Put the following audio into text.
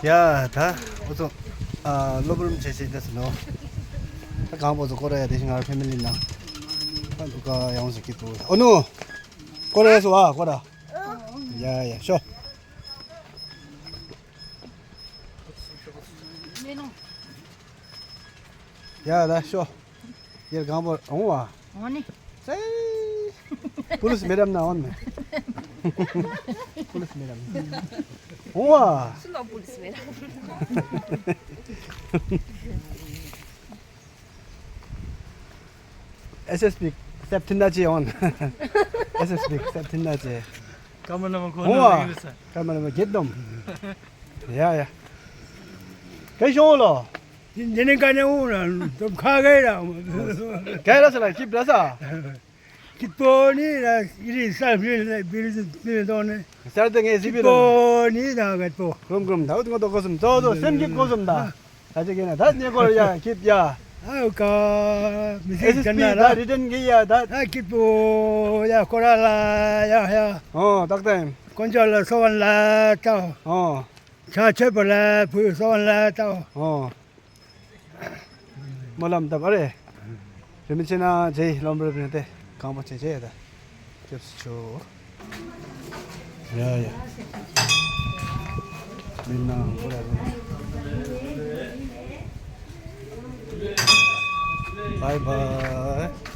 야, 다 어서 러블 제시 됐어. 가보자 거래야 대신 알 패밀리나. 누가 양식 또. 어느 거래에서 와 거라. 야야 쇼. 야, 나 쇼. 얘 가보 와. 아니. Pulis meram na on me. Pulis meram. Oa. Sunod pulis mo lang. SSB Septindaji on. SSB Septindaji. Kamu naman ko Oa. na sa. Kamu naman get them. Ya. Kay sholo. Dinin ka na una, tum kagay na. Kay rasa la keep rasa. Kitponi na iri sa bil don. Sarde zibi. Kitponi na gatpo. 그럼 다우드 것도 거슴 저도 샘기 거슴다. 나중에는 다 내걸 야 깁야. Ayo ka SSB misik 다 na. 리턴 기야 다. Kitpo ya korala ya 딱타임. konjala sowan la tao. Cha chepala pu sowan la tao. 몰람 다 그래. 재밌지나 제이 럼블브인데 가마체 제다. 접수죠. 야야. 민나 뭐라. 바이바이.